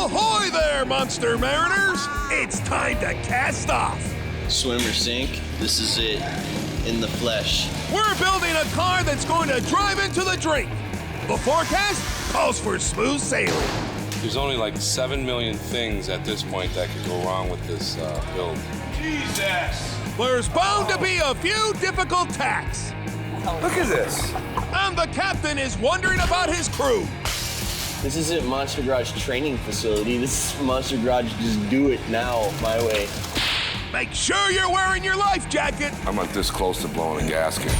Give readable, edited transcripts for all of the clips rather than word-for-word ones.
Ahoy there, Monster Mariners! It's time to cast off. Swim or sink, this is it, in the flesh. We're building a car that's going to drive into the drink. The forecast calls for smooth sailing. There's only like 7 million things at this point that could go wrong with this build. Jesus! There's bound to be a few difficult tacks. Look at this. And the captain is wondering about his crew. This isn't Monster Garage training facility. This is Monster Garage just do it now, my way. Make sure you're wearing your life jacket. I'm not this close to blowing a gasket.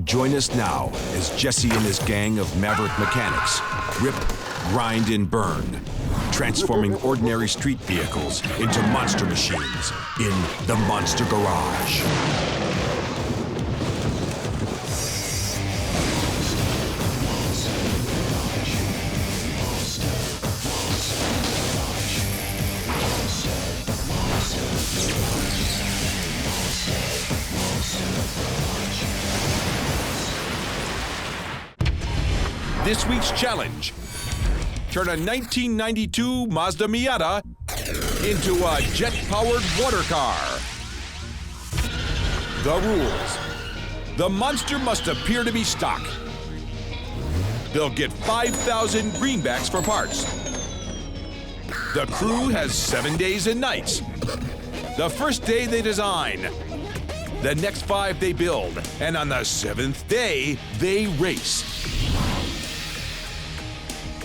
Join us now as Jesse and his gang of maverick mechanics rip, grind, and burn, transforming ordinary street vehicles into monster machines in the Monster Garage. This week's challenge: turn a 1992 Mazda Miata into a jet-powered water car. The rules: the monster must appear to be stock. They'll get 5,000 greenbacks for parts. The crew has 7 days and nights. The first day they design. The next 5 they build. And on the 7th day, they race.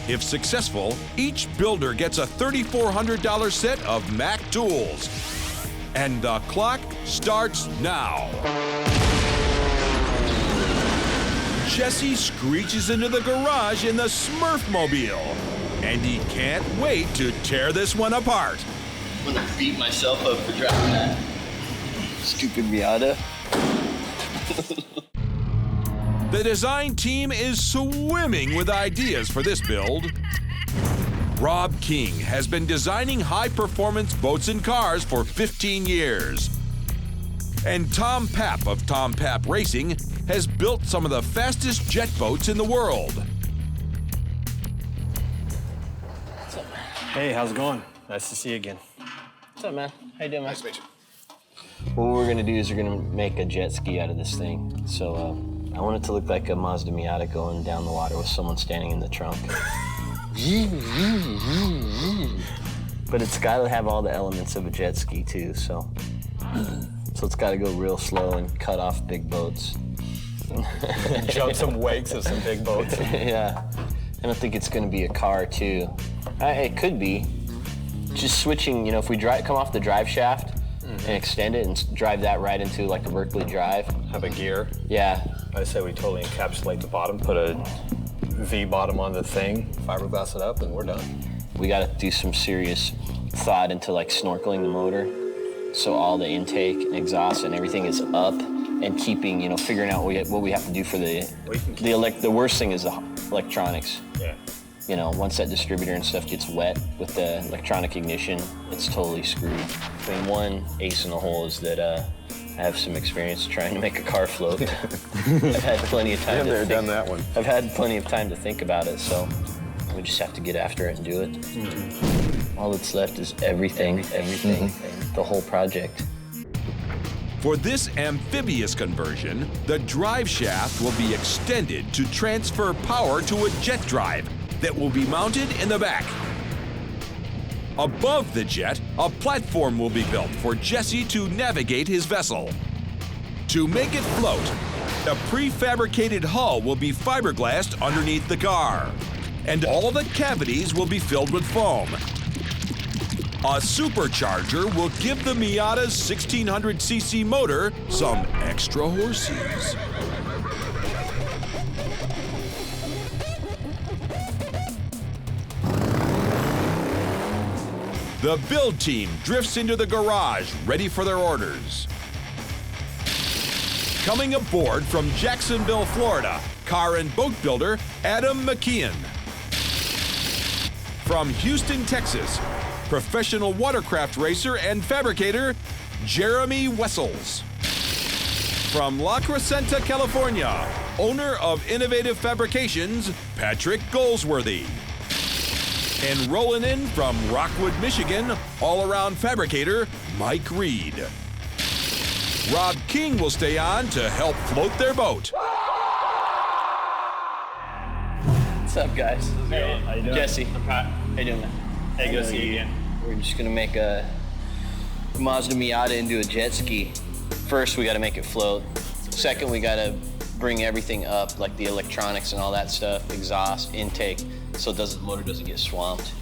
If successful, each builder gets a $3,400 set of Mac tools. And the clock starts now. Jesse screeches into the garage in the Smurfmobile, and he can't wait to tear this one apart. I'm gonna beat myself up for driving that stupid Miata. The design team is swimming with ideas for this build. Rob King has been designing high-performance boats and cars for 15 years. And Tom Papp of Tom Papp Racing has built some of the fastest jet boats in the world. What's up, man? Hey, how's it going? Nice to see you again. What's up, man? How you doing, man? Nice to meet you. What we're gonna do is we're gonna make a jet ski out of this thing. So I want it to look like a Mazda Miata going down the water with someone standing in the trunk. But it's gotta have all the elements of a jet ski too, so it's gotta go real slow and cut off big boats. Jump some wakes of some big boats. Yeah. I don't think it's gonna be a car too. It could be. Just switching, if we come off the drive shaft and extend it and drive that right into like a Berkeley drive. Have a gear. Yeah. I say we totally encapsulate the bottom, put a V bottom on the thing, fiberglass it up, and we're done. We gotta do some serious thought into like snorkeling the motor. So all the intake and exhaust and everything is up and keeping, figuring out what we have to do for the worst thing is the electronics. Yeah. Once that distributor and stuff gets wet with the electronic ignition, it's totally screwed. I mean, one ace in the hole is that I have some experience trying to make a car float. I've had plenty of time to think. done that one. I've had plenty of time to think about it, so we just have to get after it and do it. All that's left is everything, the whole project. For this amphibious conversion, the drive shaft will be extended to transfer power to a jet drive that will be mounted in the back. Above the jet, a platform will be built for Jesse to navigate his vessel. To make it float, a prefabricated hull will be fiberglassed underneath the car, and all the cavities will be filled with foam. A supercharger will give the Miata's 1600cc motor some extra horses. The build team drifts into the garage, ready for their orders. Coming aboard from Jacksonville, Florida, car and boat builder Adam McKeon. From Houston, Texas, professional watercraft racer and fabricator Jeremy Wessels. From La Crescenta, California, owner of Innovative Fabrications, Patrick Goldsworthy. And rolling in from Rockwood, Michigan, all-around fabricator Mike Reed. Rob King will stay on to help float their boat. What's up, guys? Hey, how you doing? Jesse. I'm Pat. How you doing, man? Hey, good to see you again. We're just gonna make a Mazda Miata into a jet ski. First, we gotta make it float. Second, we gotta bring everything up, like the electronics and all that stuff, exhaust, intake, so the motor doesn't get swamped.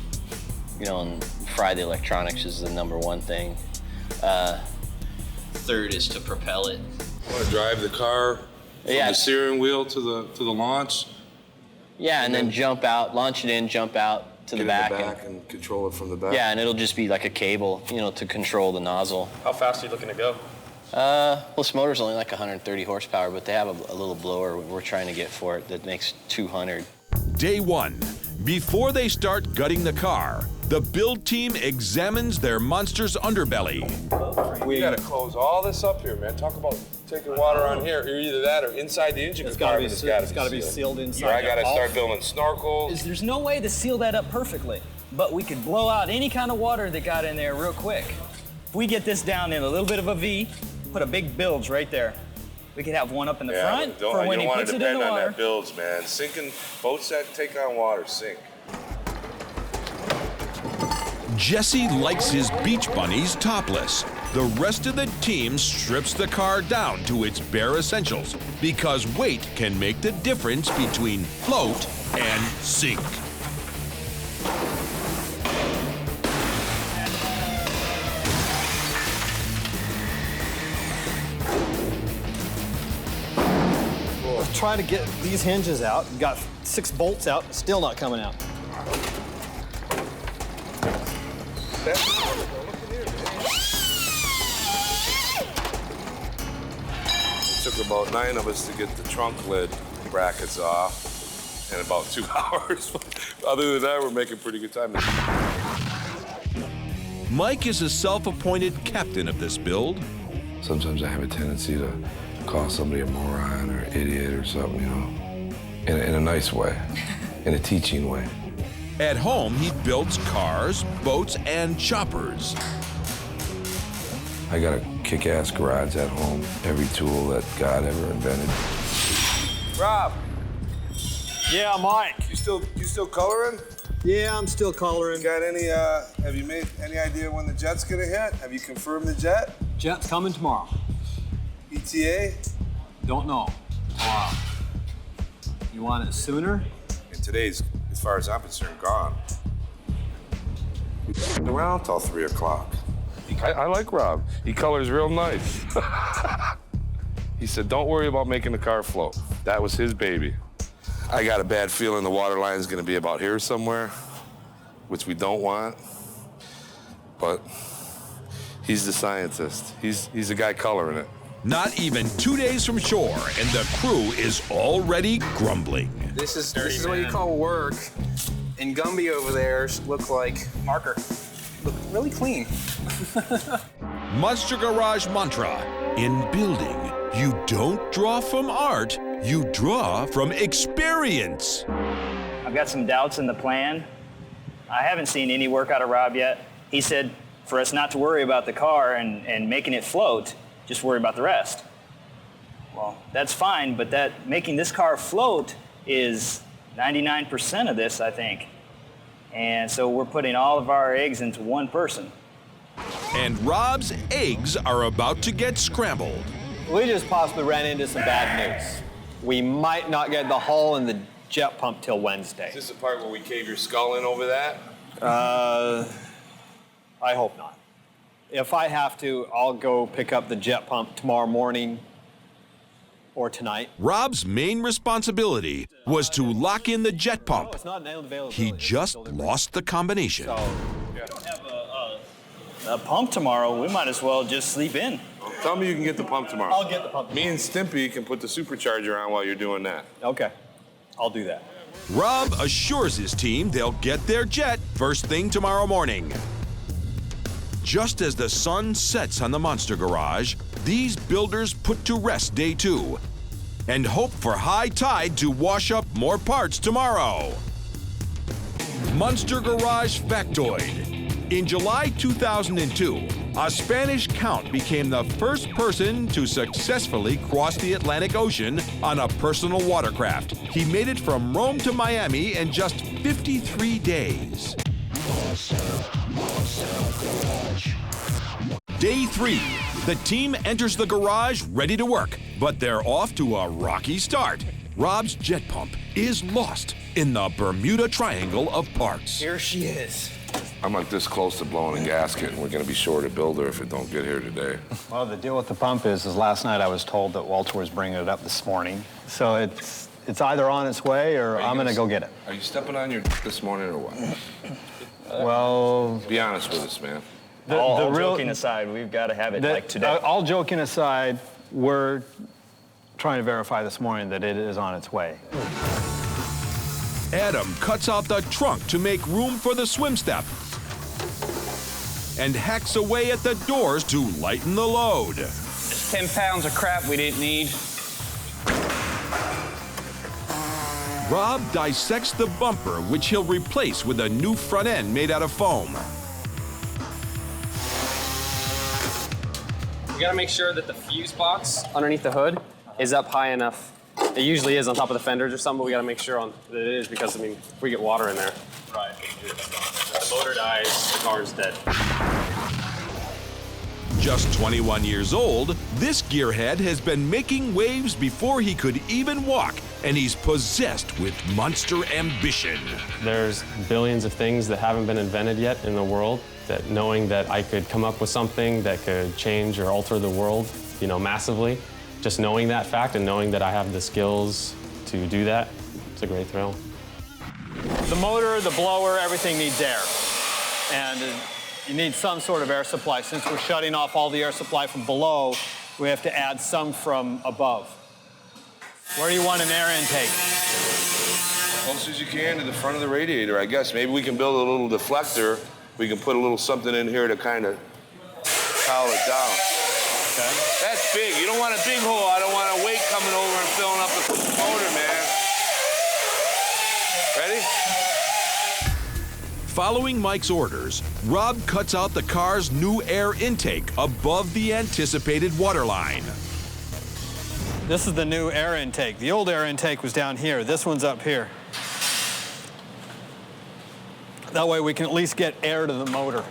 You know, and fry the electronics is the #1 thing. Third is to propel it. Want to drive the car from the steering wheel to the launch? Yeah, and then jump out, launch it in, jump out to the back. And control it from the back. Yeah, and it'll just be like a cable, you know, to control the nozzle. How fast are you looking to go? Well, this motor's only like 130 horsepower, but they have a little blower we're trying to get for it that makes 200. Day 1. Before they start gutting the car, the build team examines their monster's underbelly. We gotta close all this up here, man. Talk about taking water on here. Either that or inside the engine compartment. It's got to be sealed inside. Or I gotta start building snorkels. There's no way to seal that up perfectly, but we could blow out any kind of water that got in there real quick. If we get this down in a little bit of a V, put a big bilge right there. We could have one up in the front for when he puts it in the water. That bilge, man. Sinking boats that take on water sink. Jesse likes his beach bunnies topless. The rest of the team strips the car down to its bare essentials because weight can make the difference between float and sink. Trying to get these hinges out. Got 6 bolts out, still not coming out. It took about 9 of us to get the trunk lid brackets off in about 2 hours. Other than that, we're making pretty good time. Mike is a self-appointed captain of this build. Sometimes I have a tendency to call somebody a moron or idiot or something, you know, in a nice way, in a teaching way. At home, he builds cars, boats, and choppers. I got a kick-ass garage at home, every tool that God ever invented. Rob, Yeah, Mike. you still coloring? Yeah, I'm still coloring. Got any? Have you made any idea when the jet's gonna hit? Have you confirmed the jet? Jet's coming tomorrow. ETA? Don't know. Tomorrow. You want it sooner? And today's, as far as I'm concerned, gone. Around till 3 o'clock. I like Rob. He colors real nice. He said, don't worry about making the car float. That was his baby. I got a bad feeling the water line is going to be about here somewhere, which we don't want. But he's the scientist. He's the guy coloring it. Not even 2 days from shore, and the crew is already grumbling. This is what you call work. And Gumby over there looks like Marker. Look really clean. Monster Garage mantra: in building, you don't draw from art, you draw from experience. I've got some doubts in the plan. I haven't seen any work out of Rob yet. He said for us not to worry about the car and making it float, just worry about the rest. Well, that's fine, but making this car float is 99% of this, I think. And so we're putting all of our eggs into one person. And Rob's eggs are about to get scrambled. We just possibly ran into some bad news. We might not get the hull and the jet pump till Wednesday. Is this the part where we cave your skull in over that? I hope not. If I have to, I'll go pick up the jet pump tomorrow morning or tonight. Rob's main responsibility was to lock in the jet pump. It's not an availability. He just lost the combination. We don't have a pump tomorrow. We might as well just sleep in. Tell me you can get the pump tomorrow. I'll get the pump. Me and Stimpy can put the supercharger on while you're doing that. Okay, I'll do that. Rob assures his team they'll get their jet first thing tomorrow morning. Just as the sun sets on the Monster Garage, these builders put to rest day 2 and hope for high tide to wash up more parts tomorrow. Munster Garage factoid. In July 2002, a Spanish count became the first person to successfully cross the Atlantic Ocean on a personal watercraft. He made it from Rome to Miami in just 53 days. Day 3, the team enters the garage ready to work, but they're off to a rocky start. Rob's jet pump is lost in the Bermuda Triangle of parts. Here she is. I'm like this close to blowing a gasket, and we're gonna be short a builder if it don't get here today. Well, the deal with the pump is last night I was told that Walter was bringing it up this morning. So it's either on its way or I'm gonna go get it. Are you stepping on your this morning or what? Well, Be honest with us, man. All joking aside, we've got to have it like today. All joking aside, we're trying to verify this morning that it is on its way. Adam cuts out the trunk to make room for the swim step and hacks away at the doors to lighten the load. It's 10 pounds of crap we didn't need. Rob dissects the bumper, which he'll replace with a new front end made out of foam. We gotta make sure that the fuse box underneath the hood is up high enough. It usually is on top of the fenders or something, but we gotta make sure that it is because, I mean, if we get water in there. Right. The motor dies, the car's dead. Just 21 years old, this gearhead has been making waves before he could even walk, and he's possessed with monster ambition. There's billions of things that haven't been invented yet in the world, that knowing that I could come up with something that could change or alter the world, you know, massively, just knowing that fact and knowing that I have the skills to do that, it's a great thrill. The motor, the blower, everything needs air. And you need some sort of air supply. Since we're shutting off all the air supply from below, we have to add some from above. Where do you want an air intake? Close as you can to the front of the radiator, I guess. Maybe we can build a little deflector. We can put a little something in here to kind of towel it down. Okay. That's big. You don't want a big hole. I don't want a weight coming over and filling up the motor, man. Ready? Following Mike's orders, Rob cuts out the car's new air intake above the anticipated waterline. This is the new air intake. The old air intake was down here. This one's up here. That way we can at least get air to the motor,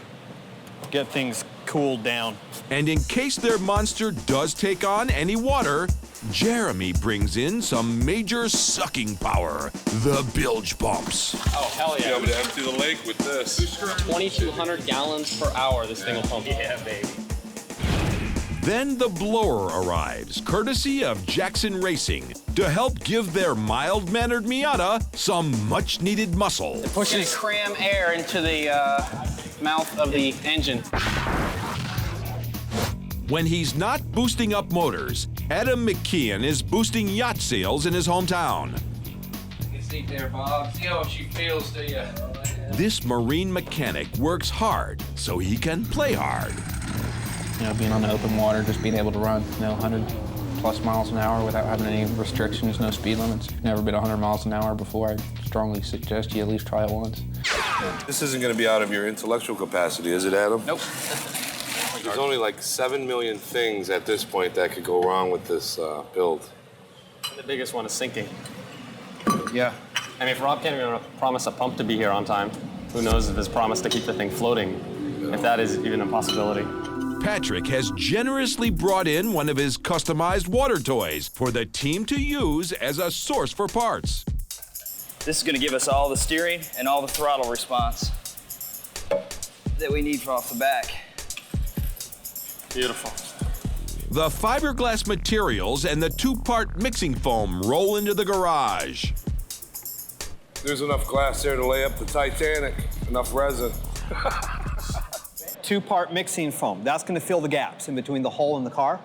get things cooled down. And in case their monster does take on any water, Jeremy brings in some major sucking power, the bilge pumps. Oh, hell yeah. Be able to empty the lake with this. 2,200 gallons per hour this thing will pump. Yeah, baby. Then the blower arrives, courtesy of Jackson Racing, to help give their mild-mannered Miata some much-needed muscle. It pushes cram air into the mouth of the engine. When he's not boosting up motors, Adam McKeon is boosting yacht sales in his hometown. You can see there, Bob. See how she feels to you. This marine mechanic works hard so he can play hard. You know, being on the open water, just being able to run, 100+ miles an hour without having any restrictions, no speed limits. Never been 100 miles an hour before. I strongly suggest you at least try it once. This isn't going to be out of your intellectual capacity, is it, Adam? Nope. There's only like 7 million things at this point that could go wrong with this build. The biggest one is sinking. Yeah. I mean, if Rob can't even promise a pump to be here on time, who knows if his promise to keep the thing floating, if that is even a possibility. Patrick has generously brought in one of his customized water toys for the team to use as a source for parts. This is going to give us all the steering and all the throttle response that we need for off the back. Beautiful. The fiberglass materials and the 2-part mixing foam roll into the garage. There's enough glass there to lay up the Titanic, enough resin. 2-part mixing foam. That's going to fill the gaps in between the hull and the car.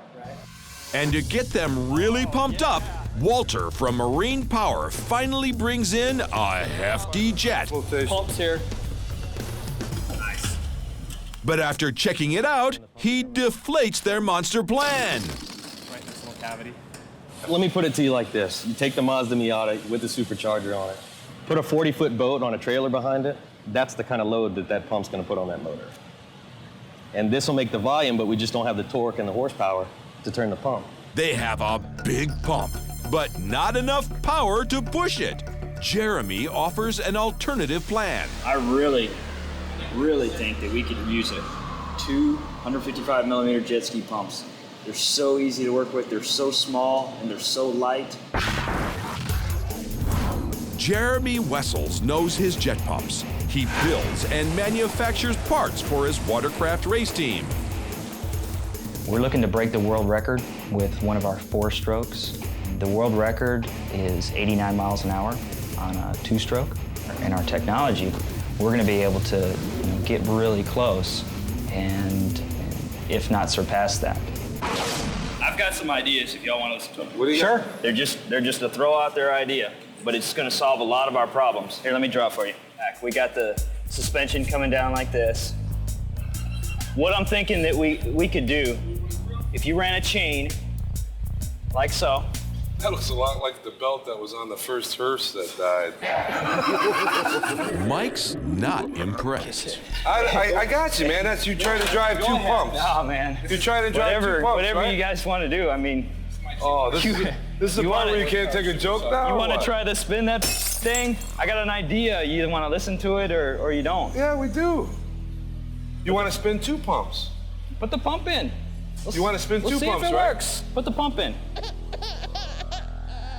And to get them really pumped up, Walter from Marine Power finally brings in a hefty jet. Pumps here. Nice. But after checking it out, he deflates their monster plan. Right in this little cavity. Let me put it to you like this. You take the Mazda Miata with the supercharger on it. put a 40-foot boat on a trailer behind it, that's the kind of load that that pump's gonna put on that motor. And this will make the volume, but we just don't have the torque and the horsepower to turn the pump. They have a big pump, but not enough power to push it. Jeremy offers an alternative plan. I really think that we could use it. 2 155-millimeter jet ski pumps. They're so easy to work with, they're so small, and they're so light. Jeremy Wessels knows his jet pumps. He builds and manufactures parts for his watercraft race team. We're looking to break the world record with one of our 4 strokes. The world record is 89 miles an hour on a 2-stroke. In our technology, we're going to be able to get really close and, if not surpass that. I've got some ideas if y'all want to listen to them. What do you got? They're just a throw out there idea, but it's going to solve a lot of our problems. Here, let me draw it for you. We got the suspension coming down like this. What I'm thinking that we could do, if you ran a chain like so. That looks a lot like the belt that was on the first hearse that died. Mike's not impressed. I got you, man. That's you trying to drive 2 pumps. No, man. You're trying to drive 2 pumps, whatever right? you guys want to do. I mean, oh, this is the part where you can't take a joke now. You want to try to spin that thing? I got an idea. You either want to listen to it or you don't. Yeah, we do. You want to spin 2 pumps? Put the pump in. You want to spin 2 Let's see pumps, if it right? works. Put the pump in.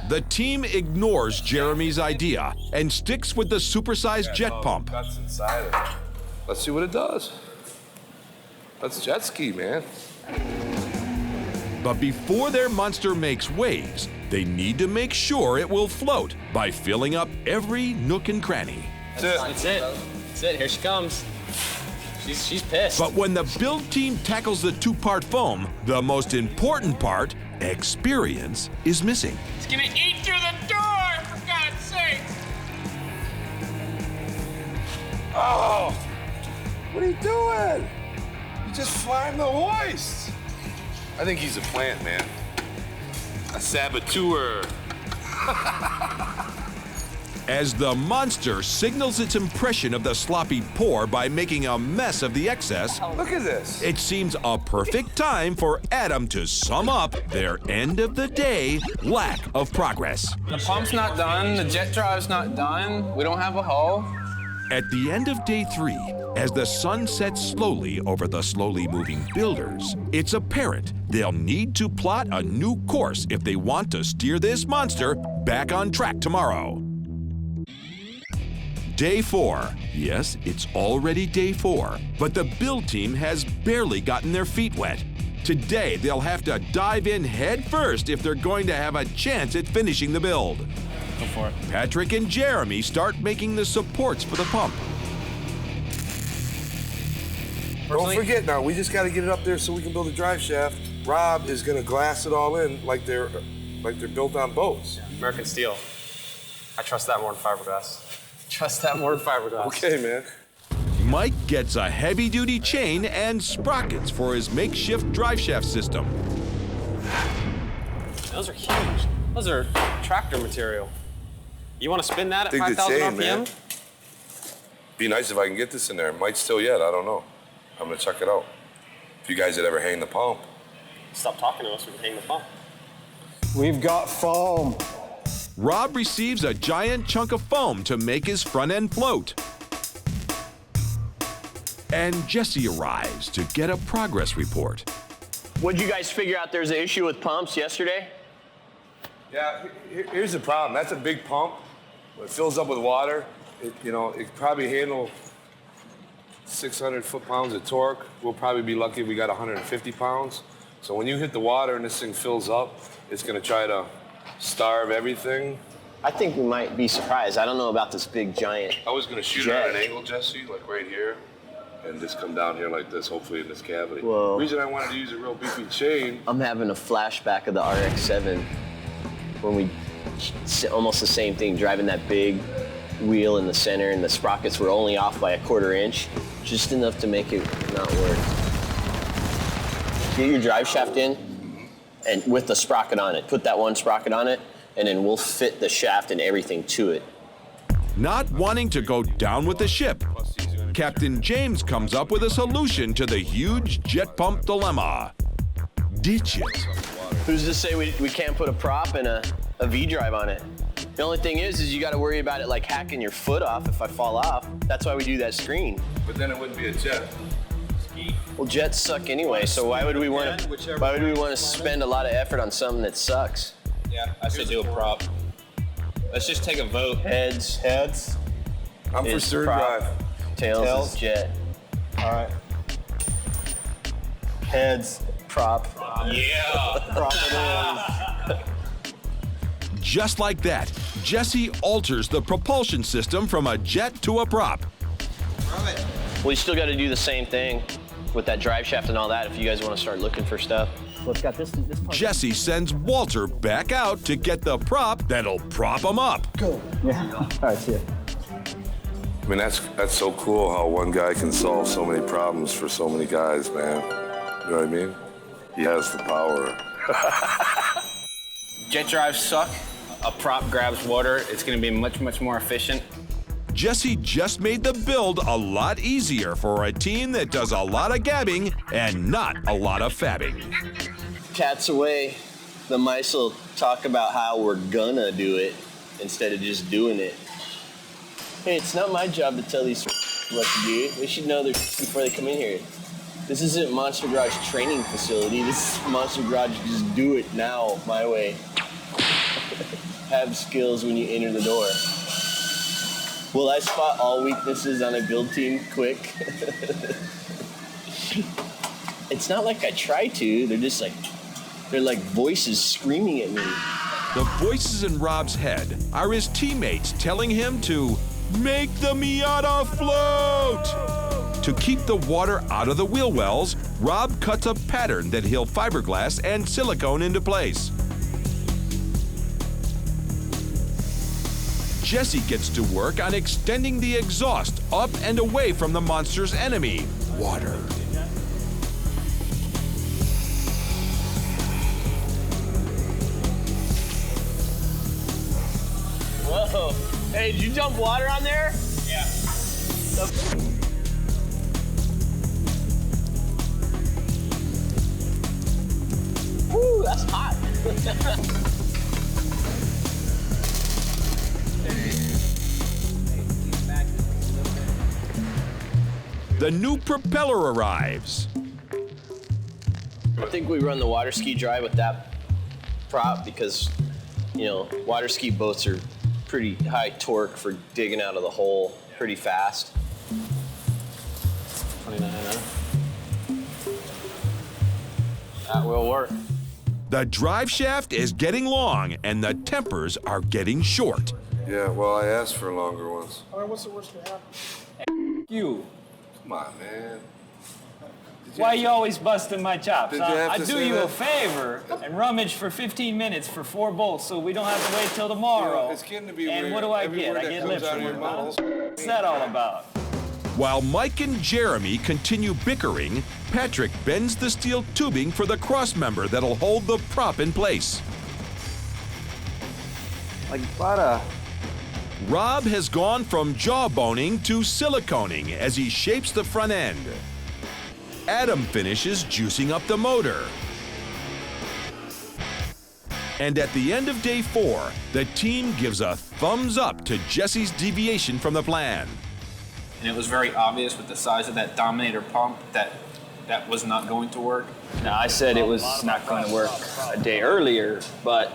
The team ignores Jeremy's idea and sticks with the supersized jet pump. That's inside it. Let's see what it does. That's jet ski, man. But before their monster makes waves, they need to make sure it will float by filling up every nook and cranny. That's it. Here she comes. She's pissed. But when the build team tackles the 2-part foam, the most important part, experience, is missing. It's gonna eat through the door, for God's sake! Oh! What are you doing? You just flying the hoist. I think he's a plant, man. A saboteur. As the monster signals its impression of the sloppy pour by making a mess of the excess, Look at this. it seems a perfect time for Adam to sum up their end of the day lack of progress. The pump's not done, the jet drive's not done, we don't have a hull. At the end of day 3, as the sun sets slowly over the slowly moving builders, it's apparent they'll need to plot a new course if they want to steer this monster back on track tomorrow. Day 4. Yes, it's already day 4, but the build team has barely gotten their feet wet. Today, they'll have to dive in head first if they're going to have a chance at finishing the build. Go for it. Patrick and Jeremy start making the supports for the pump. Don't forget now, we just got to get it up there so we can build a drive shaft. Rob is going to glass it all in like they're built on boats. American steel. I trust that more than fiberglass. Trust that more than fiberglass. Okay, man. Mike gets a heavy-duty chain and sprockets for his makeshift drive shaft system. Those are huge. Those are tractor material. You want to spin that at Dig the 5,000 chain, RPM? man. Be nice if I can get this in there. Might still yet, I don't know. I'm gonna check it out. If you guys had ever hang the pump. Stop talking to us, we can hang the pump. We've got foam. Rob receives a giant chunk of foam to make his front end float. And Jesse arrives to get a progress report. What'd you guys figure out there's an issue with pumps yesterday? Yeah, here's the problem. That's a big pump. It fills up with water. It probably handle 600 foot-pounds of torque. We'll probably be lucky if we got 150 pounds. So when you hit the water and this thing fills up, it's gonna try to starve everything. I think we might be surprised. I don't know about this big giant. I was gonna shoot it at an angle, Jesse, like right here, and just come down here like this, hopefully in this cavity. Whoa. The reason I wanted to use a real beefy chain. I'm having a flashback of the RX-7 when we, almost the same thing, driving that big wheel in the center and the sprockets were only off by a 1/4 inch, just enough to make it not work. Get your drive shaft in and with the sprocket on it. Put that one sprocket on it and then we'll fit the shaft and everything to it. Not wanting to go down with the ship, Captain James comes up with a solution to the huge jet pump dilemma. Ditch it. Who's to say we can't put a prop and a V-drive on it? The only thing is you got to worry about it like hacking your foot off if I fall off. That's why we do that screen. But then it wouldn't be a jet. Well, jets suck anyway, so why would we want to spend a lot of effort on something that sucks? Yeah, I say do a prop. Let's just take a vote. Heads. I'm for stern drive. Tails is jet. All right. Heads, prop. Yeah. Prop it is. Just like that, Jesse alters the propulsion system from a jet to a prop. Well, you still got to do the same thing with that drive shaft and all that if you guys want to start looking for stuff. Well, it's got this part. Jesse sends Walter back out to get the prop that'll prop him up. Go. Yeah. All right, see ya. I mean, that's so cool how one guy can solve so many problems for so many guys, man. You know what I mean? He has the power. Jet drives suck. A prop grabs water. It's going to be much more efficient. Jesse just made the build a lot easier for a team that does a lot of gabbing and not a lot of fabbing. Cat's away. The mice will talk about how we're gonna do it instead of just doing it. Hey, it's not my job to tell these what to do. They should know their before they come in here. This isn't Monster Garage training facility. This is Monster Garage just do it now, my way. Have skills when you enter the door. Will I spot all weaknesses on a build team quick? It's not like I try to. They're like voices screaming at me. The voices in Rob's head are his teammates telling him to make the MIATA float. To keep the water out of the wheel wells, Rob cuts a pattern that he'll fiberglass and silicone into place. Jesse gets to work on extending the exhaust up and away from the monster's enemy, water. Whoa. Hey, did you dump water on there? Yeah. Woo, that's hot. The new propeller arrives. I think we run the water ski drive with that prop because, you know, water ski boats are pretty high torque for digging out of the hole pretty fast. 29, huh? That will work. The drive shaft is getting long and the tempers are getting short. Yeah, well, I asked for longer ones. All right, what's the worst that happen? You. Come on, man. Why you always busting my chops, Did huh? you have I to do say you that? a favor and rummage for 15 minutes for 4 bolts so we don't have to wait till tomorrow. Yeah, it's getting to be and weird. what do I Every get? word I that get comes lip out of your service, mouth. huh? What's that all about? While Mike and Jeremy continue bickering, Patrick bends the steel tubing for the cross member that'll hold the prop in place. Like butter. Rob has gone from jawboning to siliconing as he shapes the front end. Adam finishes juicing up the motor. And at the end of day 4, the team gives a thumbs up to Jesse's deviation from the plan. And it was very obvious with the size of that Dominator pump that was not going to work. Now, I said it was not going to work a day earlier, but,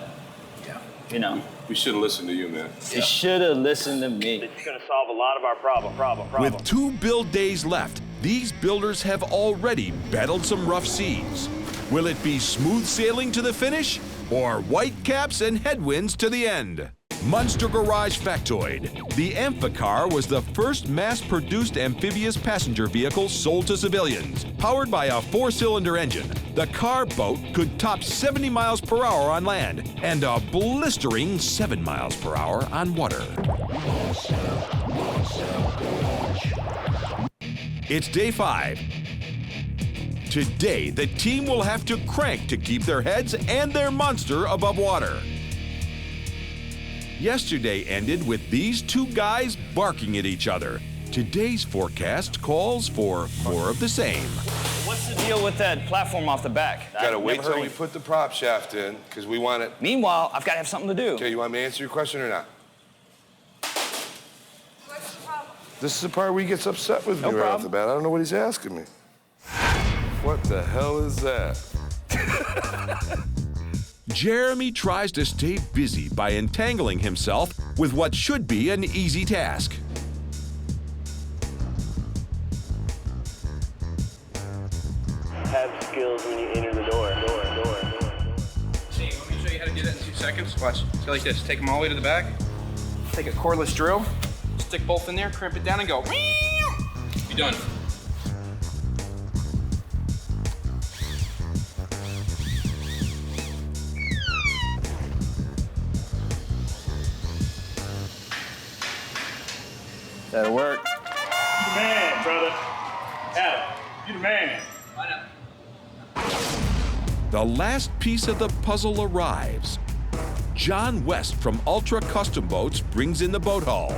you know. We should have listened to you, man. You should have listened to me. It's going to solve a lot of our problem. With 2 build days left, these builders have already battled some rough seas. Will it be smooth sailing to the finish or white caps and headwinds to the end? Monster Garage factoid. The Amphicar was the first mass-produced amphibious passenger vehicle sold to civilians. Powered by a 4-cylinder engine, the car boat could top 70 miles per hour on land and a blistering 7 miles per hour on water. It's day 5. Today, the team will have to crank to keep their heads and their monster above water. Yesterday ended with these two guys barking at each other. Today's forecast calls for more of the same. What's the deal with that platform off the back? Gotta wait till we put the prop shaft in, because we want it. Meanwhile, I've got to have something to do. Okay, you want me to answer your question or not? What's the problem? This is the part where he gets upset with me No right off problem. the bat. I don't know what he's asking me. What the hell is that? Jeremy tries to stay busy by entangling himself with what should be an easy task. Have skills when you enter the door. See, let me show you how to do that in 2 seconds. Watch. Go like this. Take them all the way to the back. Take a cordless drill. Stick both in there. Crimp it down and go. You're done. That'll work. You the man, brother. Adam, you the man. The last piece of the puzzle arrives. John West from Ultra Custom Boats brings in the boat hull.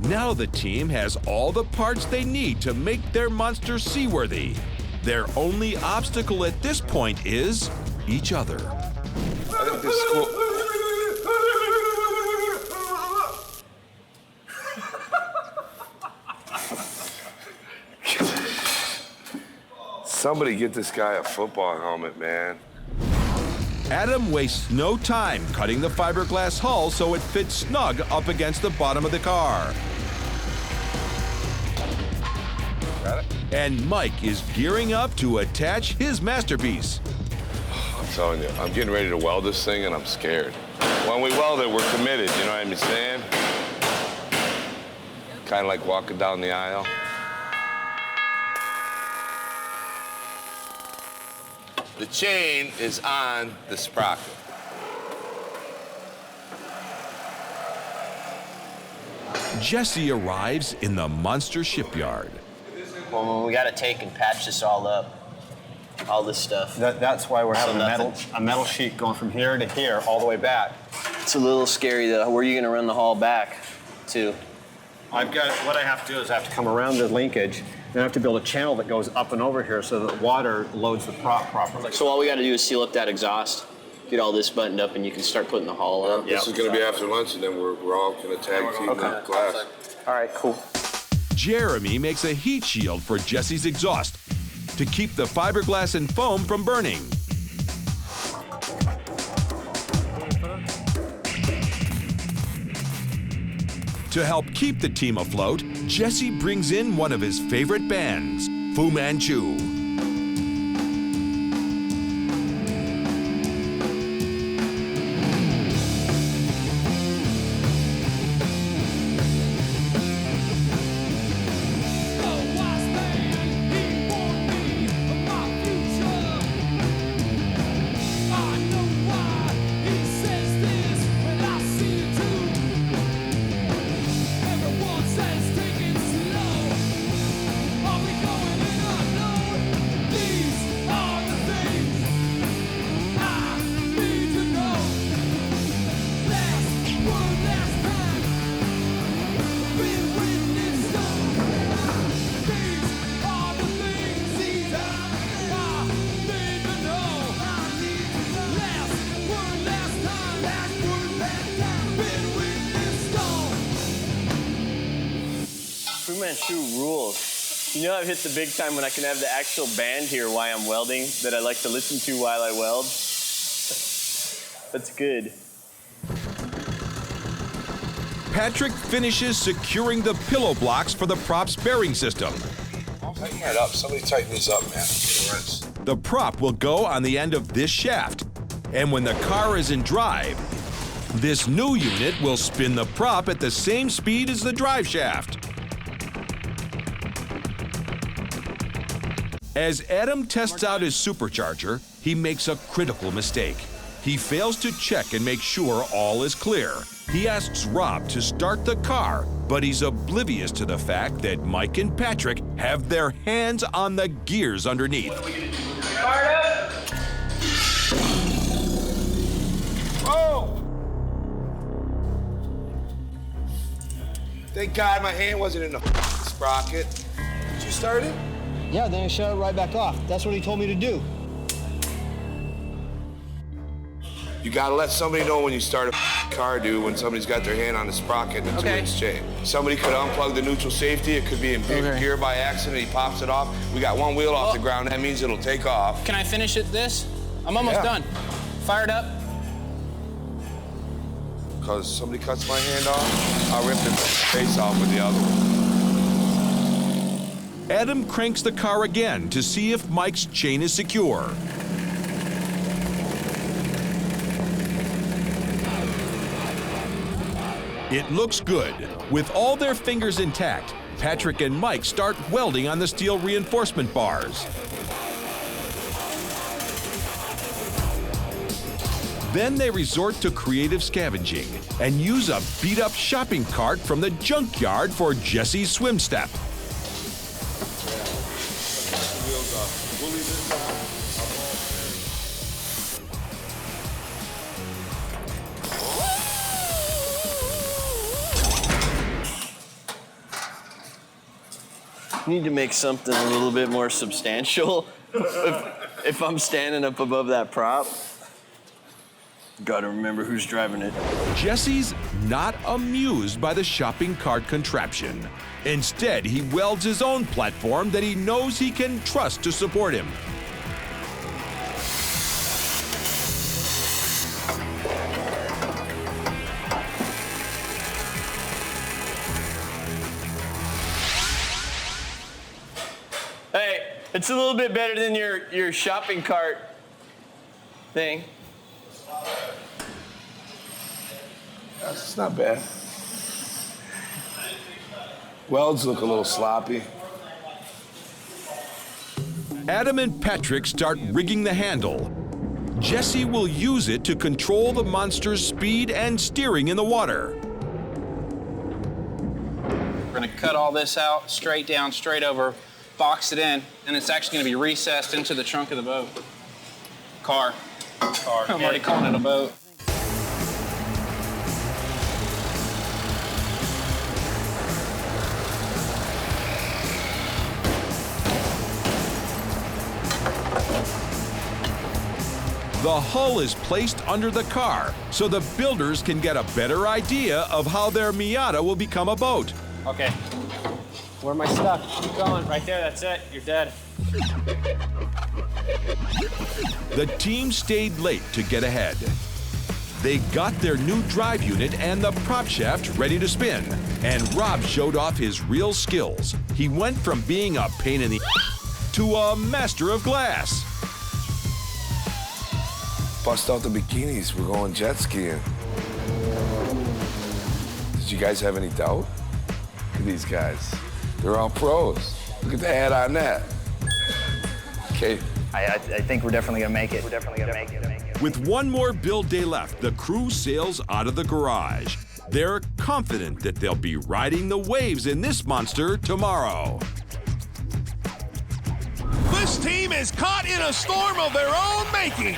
Now the team has all the parts they need to make their monster seaworthy. Their only obstacle at this point is each other. I think this is cool. Somebody get this guy a football helmet, man. Adam wastes no time cutting the fiberglass hull so it fits snug up against the bottom of the car. Got it? And Mike is gearing up to attach his masterpiece. I'm telling you, I'm getting ready to weld this thing and I'm scared. When we weld it, we're committed, you know what I'm saying? Kind of like walking down the aisle. The chain is on the sprocket. Jesse arrives in the monster shipyard. Well, we got to take and patch this all up. All this stuff. That's why we're having So a metal sheet going from here to here, all the way back. It's a little scary though. Where are you going to run the hull back to? What I have to do is I have to come around the linkage, and I have to build a channel that goes up and over here so that water loads the prop properly. So all we got to do is seal up that exhaust, get all this buttoned up, and you can start putting the hull up. This is going to be after lunch, and then we're all going to tag team the glass. All right, cool. Jeremy makes a heat shield for Jesse's exhaust to keep the fiberglass and foam from burning. To help keep the team afloat, Jesse brings in one of his favorite bands, Fu Manchu. Fu Manchu rules. You know I've hit the big time when I can have the actual band here while I'm welding that I like to listen to while I weld. That's good. Patrick finishes securing the pillow blocks for the prop's bearing system. Tighten that up. Somebody tighten these up, man. The prop will go on the end of this shaft, and when the car is in drive, this new unit will spin the prop at the same speed as the drive shaft. As Adam tests out his supercharger, he makes a critical mistake. He fails to check and make sure all is clear. He asks Rob to start the car, but he's oblivious to the fact that Mike and Patrick have their hands on the gears underneath. Fired up! Oh! Thank God my hand wasn't in the sprocket. Did you start it? Yeah, then I shut it right back off. That's what he told me to do. You gotta let somebody know when you start a car, dude, when somebody's got their hand on the sprocket and the two-inch chain. Somebody could unplug the neutral safety. It could be in gear by accident. He pops it off. We got one wheel off the ground. That means it'll take off. Can I finish it this? I'm almost done. Fired up. Because somebody cuts my hand off, I'll rip the face off with the other one. Adam cranks the car again to see if Mike's chain is secure. It looks good. With all their fingers intact, Patrick and Mike start welding on the steel reinforcement bars. Then they resort to creative scavenging and use a beat-up shopping cart from the junkyard for Jesse's swim step. Need to make something a little bit more substantial if I'm standing up above that prop. Gotta remember who's driving it. Jesse's not amused by the shopping cart contraption. Instead, he welds his own platform that he knows he can trust to support him. Hey, it's a little bit better than your shopping cart thing. It's not bad. Welds look a little sloppy. Adam and Patrick start rigging the handle. Jesse will use it to control the monster's speed and steering in the water. We're gonna cut all this out, straight down, straight over, box it in, and it's actually gonna be recessed into the trunk of the boat. Car. I'm already calling it a boat. The hull is placed under the car so the builders can get a better idea of how their MIATA will become a boat. Okay. Where am I stuck? Keep going. Right there, that's it. You're dead. The team stayed late to get ahead. They got their new drive unit and the prop shaft ready to spin, and Rob showed off his real skills. He went from being a pain in the to a master of glass. Bust out the bikinis. We're going jet skiing. Did you guys have any doubt? Look at these guys. They're all pros. Look at the hat on that. Okay. I think we're definitely gonna make it. We're definitely gonna make it. With one more build day left, the crew sails out of the garage. They're confident that they'll be riding the waves in this monster tomorrow. This team is caught in a storm of their own making.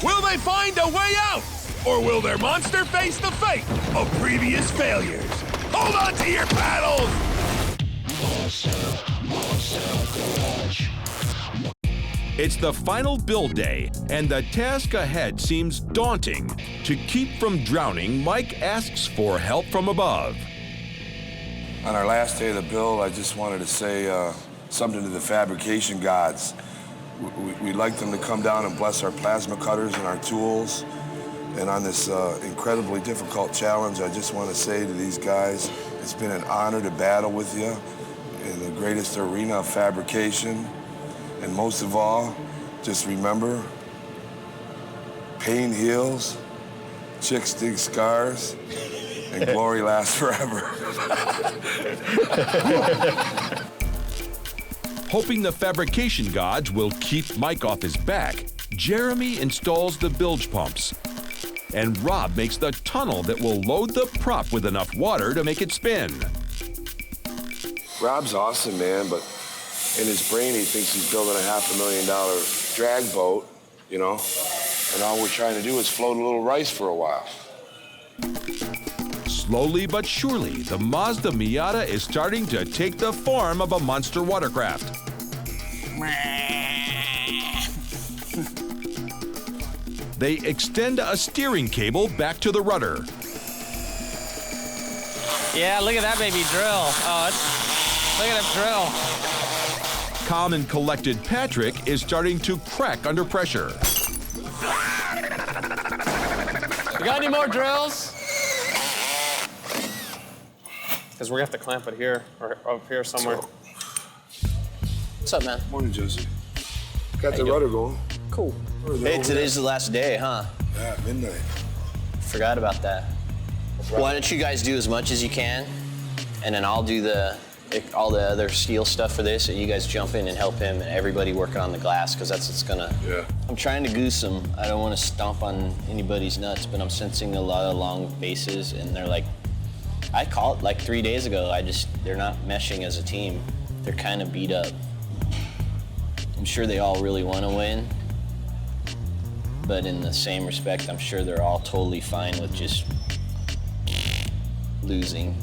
Will they find a way out? Or will their monster face the fate of previous failures? Hold on to your paddles! It's the final build day, and the task ahead seems daunting. To keep from drowning, Mike asks for help from above. On our last day of the build, I just wanted to say something to the fabrication gods. We'd like them to come down and bless our plasma cutters and our tools. And on this incredibly difficult challenge, I just want to say to these guys, it's been an honor to battle with you in the greatest arena of fabrication. And most of all, just remember, pain heals, chicks dig scars, and glory lasts forever. Hoping the fabrication gods will keep Mike off his back, Jeremy installs the bilge pumps. And Rob makes the tunnel that will load the prop with enough water to make it spin. Rob's awesome, man, but in his brain, he thinks he's building a $500,000 drag boat, you know? And all we're trying to do is float a little rice for a while. Slowly but surely, the Mazda Miata is starting to take the form of a monster watercraft. They extend a steering cable back to the rudder. Yeah, look at that baby drill. Oh, look at him drill. Calm and collected Patrick is starting to crack under pressure. You got any more drills? Because we're gonna have to clamp it here or up here somewhere. What's up, man? Morning, Jesse. Got the rudder going. Cool. Hey, today's the last day, huh? Yeah, midnight. Forgot about that. Why don't you guys do as much as you can, and then I'll do all the other steel stuff for this, and you guys jump in and help him and everybody working on the glass, because that's what's gonna... Yeah. I'm trying to goose them. I don't want to stomp on anybody's nuts, but I'm sensing a lot of long bases, and they're like... I called like 3 days ago. They're not meshing as a team. They're kind of beat up. I'm sure they all really want to win, but in the same respect, I'm sure they're all totally fine with just losing,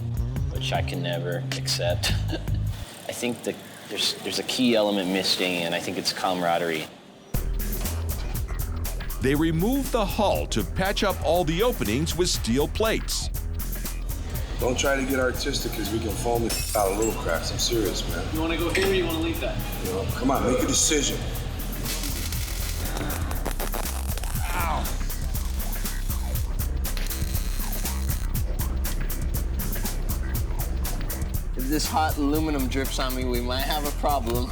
which I can never accept. I think that there's a key element missing, and I think it's camaraderie. They remove the hull to patch up all the openings with steel plates. Don't try to get artistic, because we can foam the out of little cracks. I'm serious, man. You want to go here or you want to leave that? You know, come on, make a decision. Ow. If this hot aluminum drips on me, we might have a problem.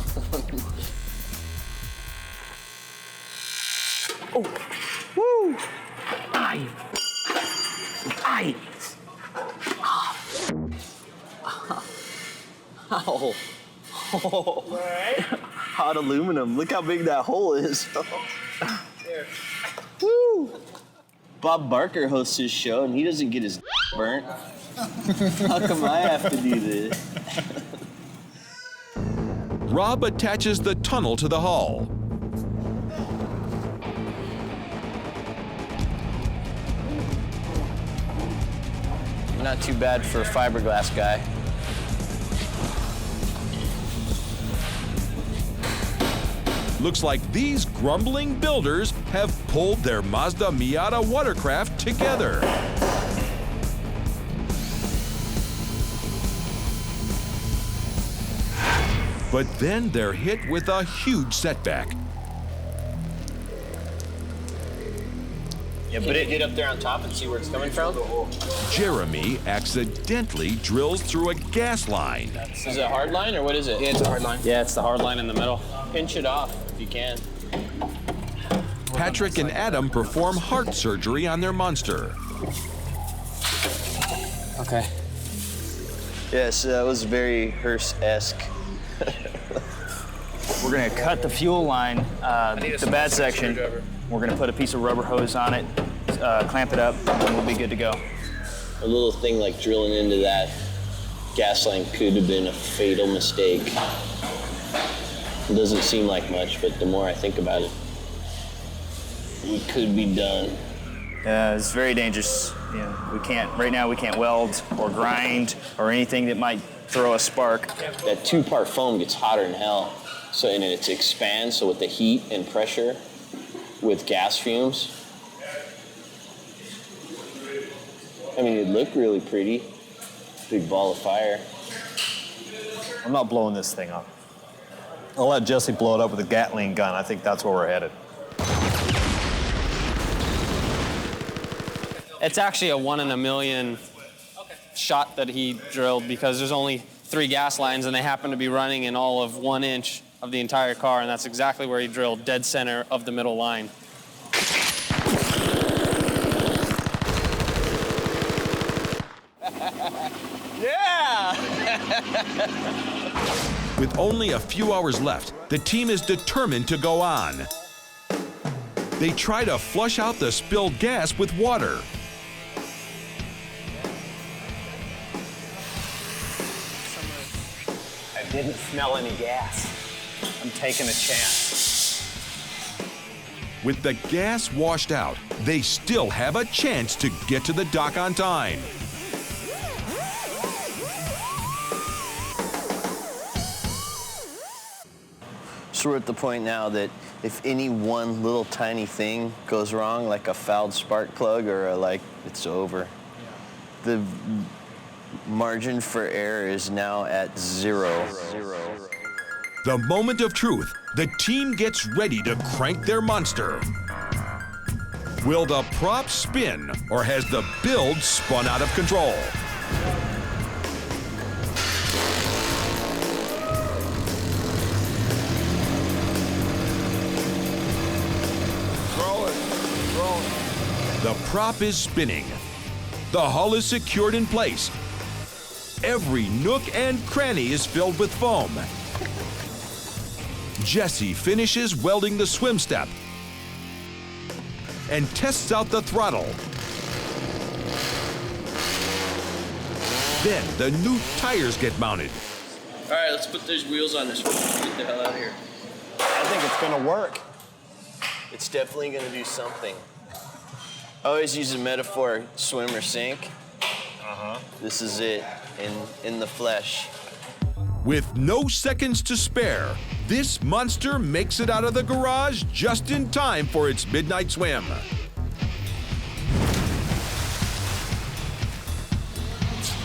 Oh, woo! Aye. Aye. Ow. Oh. Right. Hot aluminum. Look how big that hole is. There. Woo! Bob Barker hosts his show, and he doesn't get his burnt. How come I have to do this? Rob attaches the tunnel to the hull. Not too bad for a fiberglass guy. Looks like these grumbling builders have pulled their Mazda Miata watercraft together. But then they're hit with a huge setback. Yeah, but get up there on top and see where it's coming from. Jeremy accidentally drills through a gas line. Is it a hard line or what is it? Yeah, it's a hard line. Yeah, it's the hard line in the middle. Pinch it off if you can. Patrick and Adam perform heart surgery on their monster. Okay. Yes, that was very Hearst-esque. We're gonna cut the fuel line, the bad section. We're gonna put a piece of rubber hose on it, clamp it up, and we'll be good to go. A little thing like drilling into that gas line could have been a fatal mistake. It doesn't seem like much, but the more I think about it, we could be done. It's very dangerous. You know, right now we can't weld or grind or anything that might throw a spark. That 2-part foam gets hotter than hell. So, and it expands, so with the heat and pressure, with gas fumes. I mean, it looked really pretty. Big ball of fire. I'm not blowing this thing up. I'll let Jesse blow it up with a Gatling gun. I think that's where we're headed. It's actually a 1 in a million shot that he drilled, because there's only 3 gas lines and they happen to be running in all of 1 inch of the entire car, and that's exactly where he drilled, dead center of the middle line. Yeah! With only a few hours left, the team is determined to go on. They try to flush out the spilled gas with water. I didn't smell any gas. I'm taking a chance. With the gas washed out, they still have a chance to get to the dock on time. So we're at the point now that if any one little tiny thing goes wrong, like a fouled spark plug or it's over. The margin for error is now at 0. The moment of truth. The team gets ready to crank their monster. Will the prop spin, or has the build spun out of control? The prop is spinning. The hull is secured in place. Every nook and cranny is filled with foam. Jesse finishes welding the swim step and tests out the throttle. Then the new tires get mounted. All right, let's put those wheels on this one. Get the hell out of here. I think it's gonna work. It's definitely gonna do something. I always use a metaphor, swim or sink. This is it, in the flesh. With no seconds to spare, this monster makes it out of the garage just in time for its midnight swim.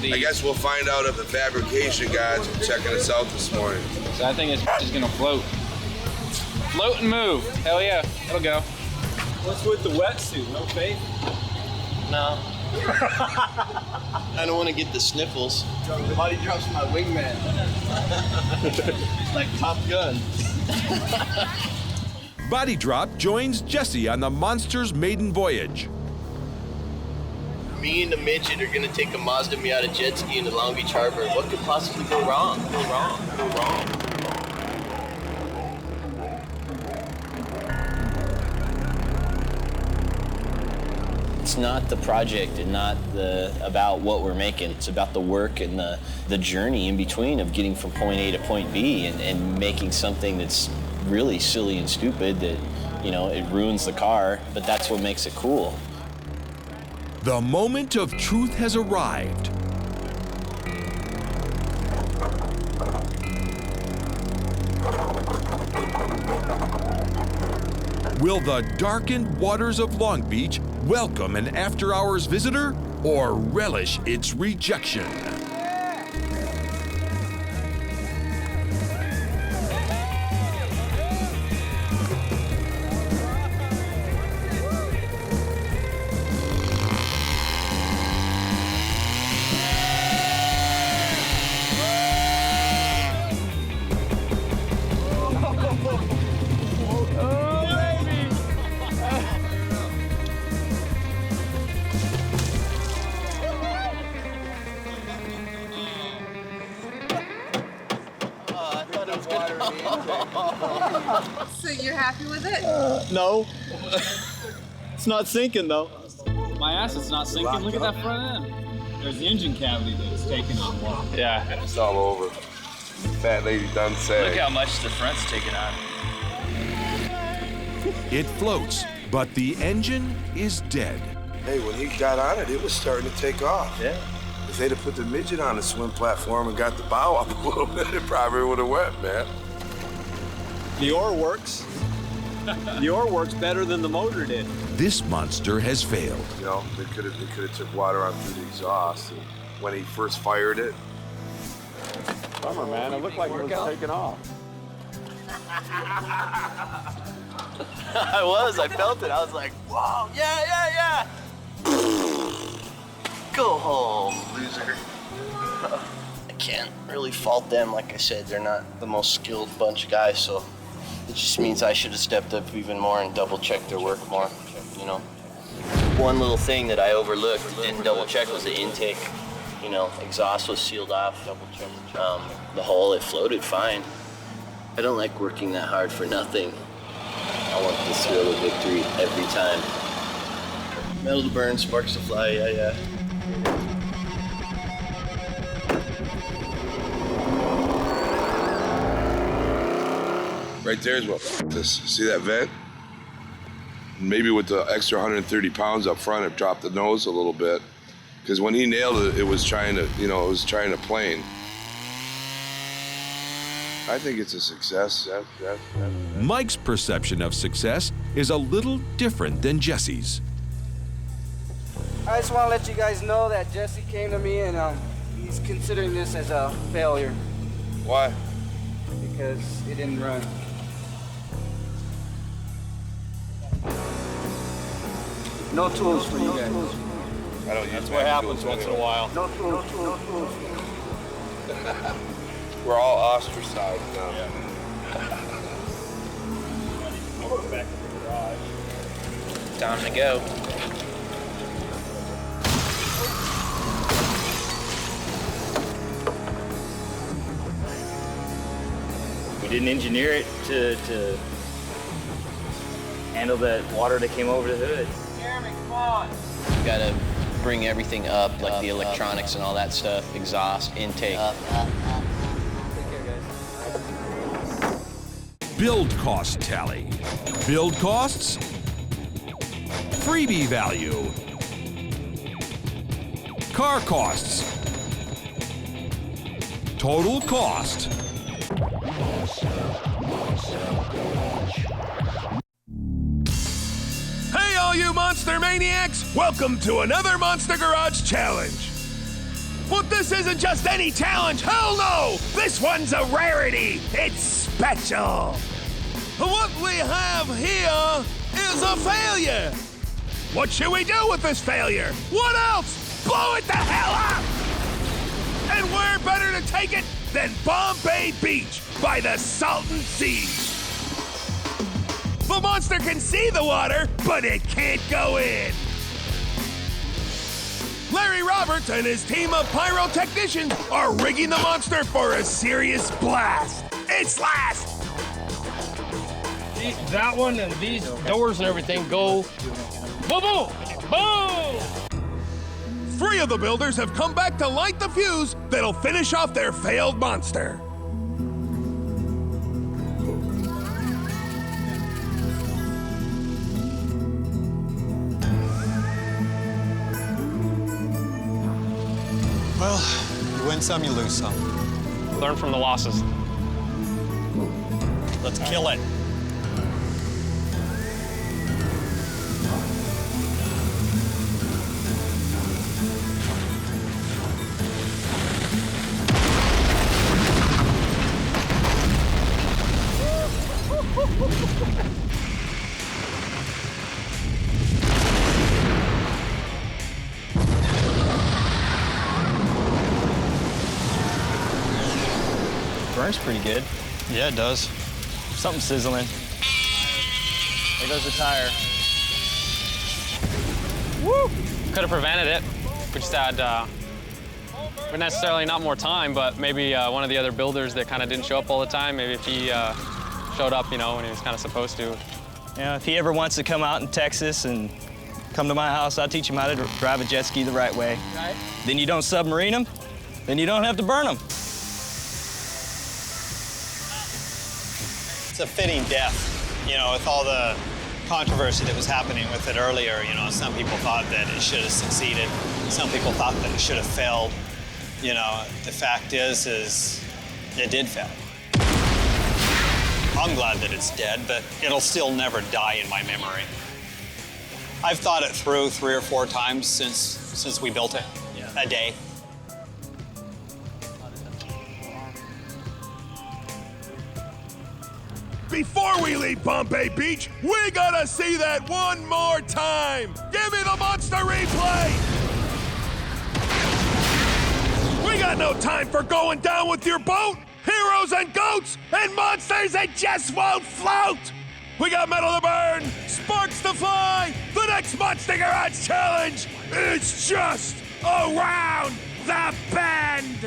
I guess we'll find out if the fabrication guys are checking us out this morning. So I think it's just gonna float. Float and move. Hell yeah, it'll go. What's with the wetsuit? No faith? No. I don't want to get the sniffles. Body drops my wingman. Like Top Gun. Body Drop joins Jesse on the monster's maiden voyage. Me and the midget are gonna take a Mazda MIATA jet ski into Long Beach Harbor. What could possibly go wrong? Go wrong. It's not the project and not about what we're making. It's about the work and the journey in between of getting from point A to point B and making something that's really silly and stupid that, it ruins the car, but that's what makes it cool. The moment of truth has arrived. Will the darkened waters of Long Beach welcome an after-hours visitor or relish its rejection? So you're happy with it? No. It's not sinking though. My ass is not sinking. Look at that front end. There's the engine cavity that's taking on water. Yeah. It's all over. Fat lady done said. Look how much the front's taking on. It floats, but the engine is dead. Hey, when he got on it, it was starting to take off. Yeah. If they'd have put the midget on the swim platform and got the bow up a little bit, it probably would have went, man. The oar works. The oar works better than the motor did. This monster has failed. They could have took water on through the exhaust when he first fired it. Bummer, man. It looked like it was taking off. I felt it. I was like, whoa, yeah. Go home, loser. I can't really fault them. Like I said, they're not the most skilled bunch of guys, so it just means I should have stepped up even more and double-checked their work more, One little thing that I overlooked, didn't double-check, was the intake. Exhaust was sealed off. Double-checked. The hull, it floated fine. I don't like working that hard for nothing. I want the thrill of victory every time. Metal to burn, sparks to fly, yeah. Right there is what this. See that vent? Maybe with the extra 130 pounds up front, it dropped the nose a little bit. Because when he nailed it, it was trying to, plane. I think it's a success. Mike's perception of success is a little different than Jesse's. I just want to let you guys know that Jesse came to me and he's considering this as a failure. Why? Because it didn't run. No tools for you guys. I don't use That's what happens once in a while. No tools. We're all ostracized now. Time to go. We didn't engineer it to handle that water that came over the hood. Jeremy, come on. You gotta bring everything up, like the electronics and all that stuff, exhaust, intake. Build cost tally. Build costs. Freebie value. Car costs. Total cost. Hey, all you monster maniacs! Welcome to another Monster Garage Challenge. But this isn't just any challenge, hell no! This one's a rarity, it's special. What we have here is a failure. What should we do with this failure? What else? Blow it the hell up! And where better to take it than Bombay Beach by the Salton Sea? The monster can see the water, but it can't go in. Larry Roberts and his team of pyrotechnicians are rigging the monster for a serious blast. It's last. That one and these doors and everything go boom, boom, boom. 3 of the builders have come back to light the fuse that'll finish off their failed monster. Well, you win some, you lose some. Learn from the losses. Let's kill it. Burns pretty good. Yeah, it does. Something sizzling. There goes the tire. Woo! Could have prevented it. We just had, necessarily not more time, but maybe one of the other builders that kind of didn't show up all the time, maybe if he showed up, when he was kind of supposed to. Yeah, if he ever wants to come out in Texas and come to my house, I'll teach him how to drive a jet ski the right way. Right. Then you don't submarine them, then you don't have to burn them. It's a fitting death, with all the controversy that was happening with it earlier. Some people thought that it should have succeeded. Some people thought that it should have failed. The fact is it did fail. I'm glad that it's dead, but it'll still never die in my memory. I've thought it through 3 or 4 times since we built it, a day. Before we leave Bombay Beach, we gotta see that one more time. Give me the monster replay. We got no time for going down with your boat. Heroes and goats and monsters that just won't float. We got metal to burn, sparks to fly. The next Monster Garage Challenge is just around the bend.